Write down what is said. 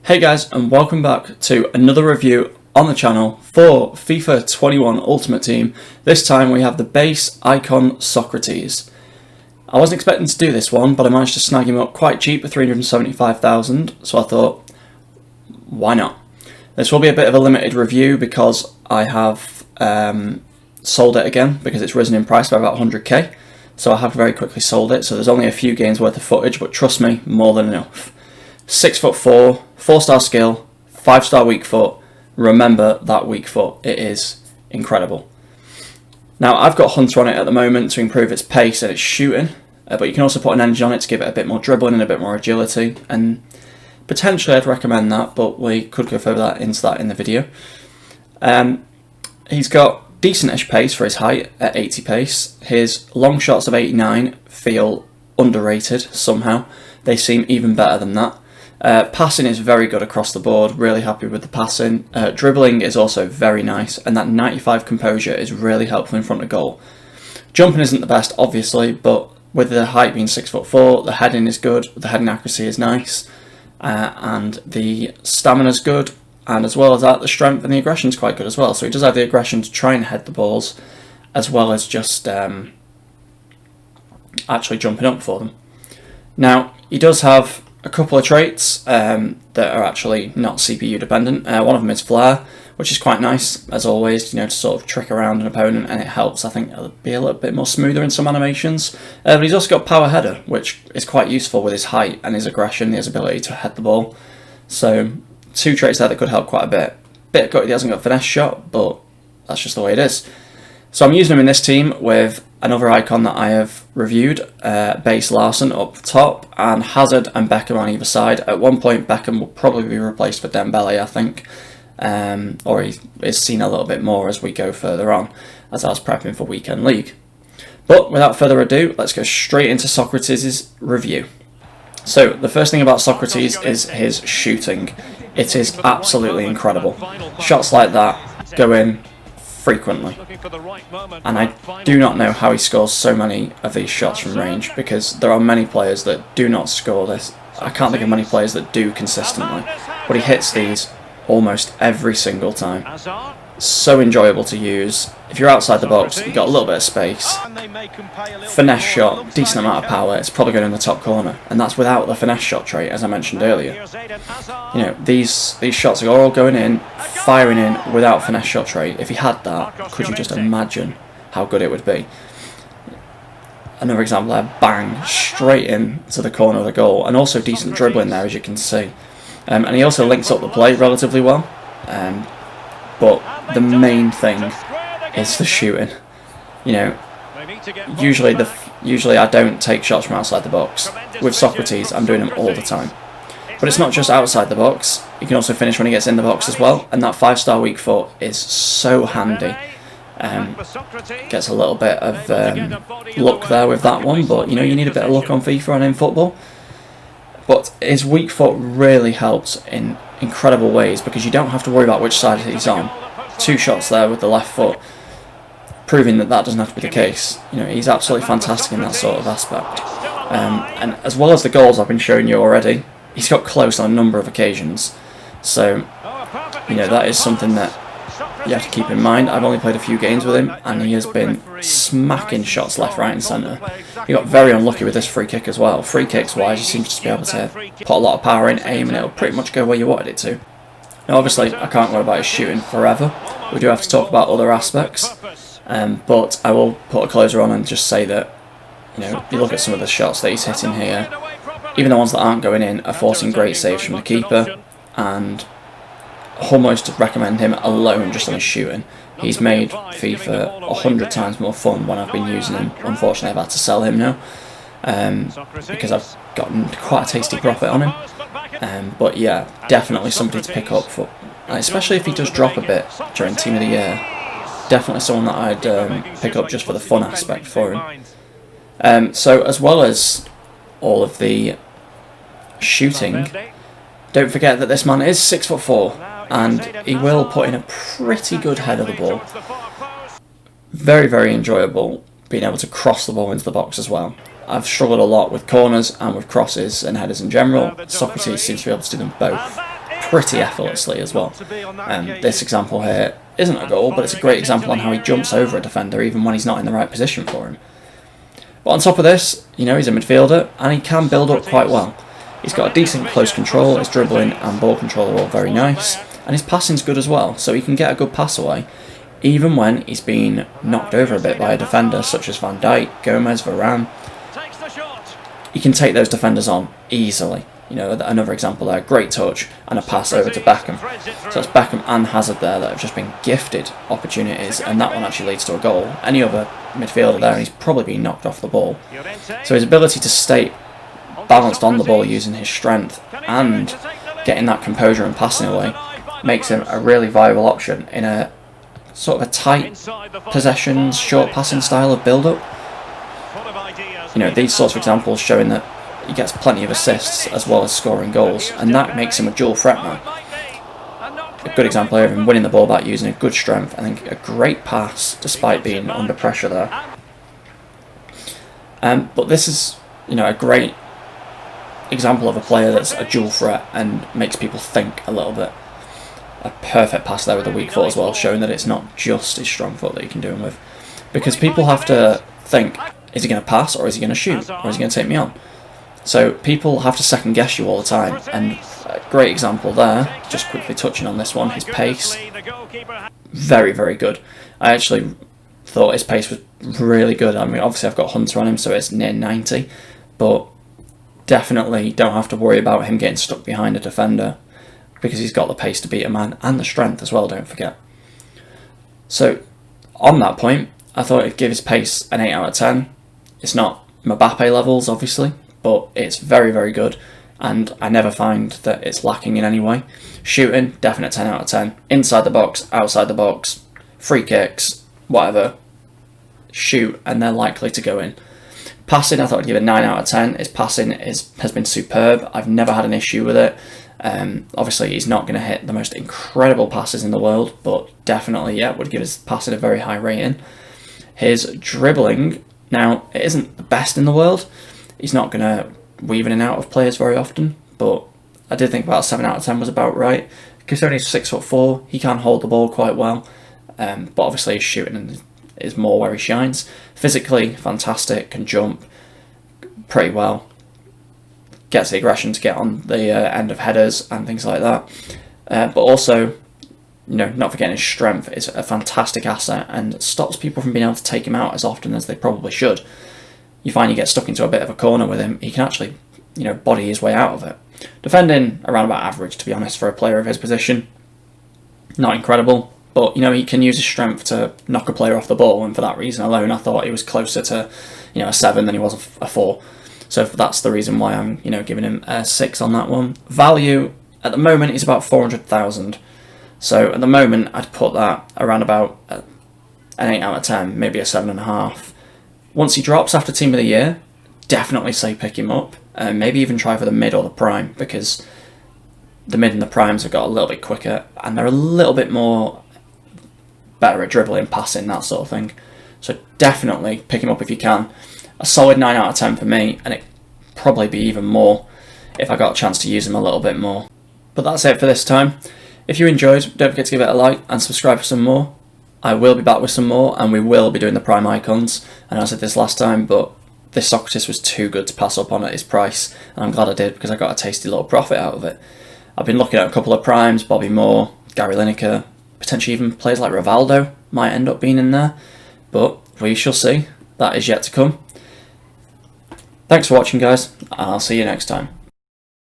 Hey guys, and welcome back to another review on the channel for FIFA 21 Ultimate Team. This time we have the base icon Socrates. I wasn't expecting to do this one, but I managed to snag him up quite cheap at 375,000, so I thought, why not? This will be a bit of a limited review because I have sold it again because it's risen in price by about 100k. So I have very quickly sold it, so there's only a few games worth of footage, but trust me, more than enough. 6'4", 4-star skill, 5-star weak foot. Remember that weak foot, it is incredible. Now I've got Hunter on it at the moment to improve its pace and its shooting, but you can also put an engine on it to give it a bit more dribbling and a bit more agility, and potentially I'd recommend that, but we could go further into that in the video. He's got decent-ish pace for his height at 80 pace. His long shots of 89 feel underrated somehow. They seem even better than that. Passing is very good across the board, really happy with the passing. Dribbling is also very nice, and that 95 composure is really helpful in front of goal. Jumping isn't the best, obviously, but with the height being 6'4", the heading is good, the heading accuracy is nice, and the stamina's good, and as well as that, the strength and the aggression is quite good as well. So he does have the aggression to try and head the balls, as well as just actually jumping up for them. Now, he does have a couple of traits that are actually not CPU dependent. One of them is flair, which is quite nice, as always, you know, to sort of trick around an opponent, and it helps, I think, it'll be a little bit more smoother in some animations. But he's also got power header, which is quite useful with his height and his aggression, his ability to head the ball. So, two traits there that could help quite a bit. Bit gutted he hasn't got finesse shot, but that's just the way it is. So I'm using him in this team with another icon that I have reviewed, base Larson up top, and Hazard and Beckham on either side. At one point Beckham will probably be replaced for Dembele, I think, or he is seen a little bit more as we go further on, as I was prepping for Weekend League. But without further ado, let's go straight into Socrates' review. So the first thing about Socrates is his shooting. It is absolutely incredible. Shots like that go in frequently, and I do not know how he scores so many of these shots from range, because there are many players that do not score this. I can't think of many players that do consistently, but he hits these almost every single time. So enjoyable to use. If you're outside the box, you've got a little bit of space. Finesse shot, decent amount of power, it's probably going in the top corner, and that's without the finesse shot trait, as I mentioned earlier. You know, these shots are all going in, firing in without finesse shot trait. If he had that, could you just imagine how good it would be? Another example there, bang, straight in to the corner of the goal, and also decent dribbling there, as you can see. And he also links up the play relatively well, but the main thing is the shooting. You know, usually I don't take shots from outside the box. With Socrates, I'm doing them all the time. But it's not just outside the box, he can also finish when he gets in the box as well, and that 5-star weak foot is so handy. Gets a little bit of luck there with that one, but you know, you need a bit of luck on FIFA and in football. But his weak foot really helps in incredible ways, because you don't have to worry about which side he's on. 2 shots there with the left foot, proving that that doesn't have to be the case. You know, he's absolutely fantastic in that sort of aspect. And as well as the goals I've been showing you already, he's got close on a number of occasions. So, you know, that is something that you have to keep in mind. I've only played a few games with him, and he has been smacking shots left, right and centre. He got very unlucky with this free kick as well. Free kicks wise, you seem to just be able to put a lot of power in, aim, and it'll pretty much go where you wanted it to. Now obviously I can't go about his shooting forever. We do have to talk about other aspects, but I will put a closer on and just say that, you know, you look at some of the shots that he's hitting here, even the ones that aren't going in are forcing great saves from the keeper, and almost recommend him alone just on his shooting. He's made FIFA 100 times more fun when I've been using him. Unfortunately, I've had to sell him now, because I've gotten quite a tasty profit on him. But yeah, definitely somebody to pick up for, especially if he does drop a bit during Team of the Year. Definitely someone that I'd pick up just for the fun aspect for him. So as well as all of the shooting, don't forget that this man is 6'4", and he will put in a pretty good head of the ball. Very, very enjoyable being able to cross the ball into the box as well. I've struggled a lot with corners and with crosses and headers in general. Socrates seems to be able to do them both pretty effortlessly as well. This example here isn't a goal, but it's a great example on how he jumps over a defender even when he's not in the right position for him. But on top of this, you know, he's a midfielder and he can build up quite well. He's got a decent close control, his dribbling and ball control are all very nice, and his passing's good as well, so he can get a good pass away, even when he's been knocked over a bit by a defender such as Van Dijk, Gomez, Varane. He can take those defenders on easily. You know, another example there, great touch and a pass over to Beckham. So it's Beckham and Hazard there that have just been gifted opportunities, and that one actually leads to a goal. Any other midfielder there and he's probably been knocked off the ball. So his ability to stay balanced on the ball using his strength and getting that composure and passing away makes him a really viable option in a sort of a tight possessions, short passing style of build-up. You know, these sorts of examples showing that he gets plenty of assists as well as scoring goals, and that makes him a dual threat man. A good example here of him winning the ball back using a good strength and then a great pass despite being under pressure there. But this is, you know, a great example of a player that's a dual threat and makes people think a little bit. A perfect pass there with a weak foot as well, showing that it's not just his strong foot that he can do him with. Because people have to think, is he going to pass or is he going to shoot or is he going to take me on? So people have to second guess you all the time, and a great example there, just quickly touching on this one, his pace, very, very good. I actually thought his pace was really good. I mean, obviously I've got Hunter on him, so it's near 90, but definitely don't have to worry about him getting stuck behind a defender because he's got the pace to beat a man and the strength as well, don't forget. So on that point, I thought it'd give his pace an 8 out of 10. It's not Mbappe levels, obviously, but it's very, very good, and I never find that it's lacking in any way. Shooting, definite 10 out of 10. Inside the box, outside the box, free kicks, whatever. Shoot, and they're likely to go in. Passing, I thought I'd give it 9 out of 10. His passing has been superb. I've never had an issue with it. Obviously, he's not going to hit the most incredible passes in the world, but definitely, yeah, would give his passing a very high rating. His dribbling, now, it isn't the best in the world. He's not going to weave in and out of players very often, but I did think about 7 out of 10 was about right. Considering he's 6'4", he can hold the ball quite well, but obviously his shooting is more where he shines. Physically, fantastic, can jump pretty well, gets the aggression to get on the end of headers and things like that. But also, you know, not forgetting his strength is a fantastic asset and stops people from being able to take him out as often as they probably should. You find you get stuck into a bit of a corner with him, he can actually, you know, body his way out of it. Defending around about average, to be honest, for a player of his position. Not incredible, but, you know, he can use his strength to knock a player off the ball, and for that reason alone I thought he was closer to, you know, a 7 than he was a 4. So that's the reason why I'm, you know, giving him a 6 on that one. Value, at the moment, is about 400,000. So at the moment, I'd put that around about an 8 out of 10, maybe a 7.5. Once he drops after Team of the Year, definitely say pick him up. Maybe even try for the mid or the prime, because the mid and the primes have got a little bit quicker, and they're a little bit more better at dribbling, passing, that sort of thing. So definitely pick him up if you can. A solid 9 out of 10 for me, and it'd probably be even more if I got a chance to use him a little bit more. But that's it for this time. If you enjoyed, don't forget to give it a like and subscribe for some more. I will be back with some more, and we will be doing the prime icons. And I said this last time, but this Socrates was too good to pass up on at his price, and I'm glad I did because I got a tasty little profit out of it. I've been looking at a couple of primes, Bobby Moore, Gary Lineker, potentially even players like Rivaldo might end up being in there, but we shall see. That is yet to come. Thanks for watching, guys, and I'll see you next time.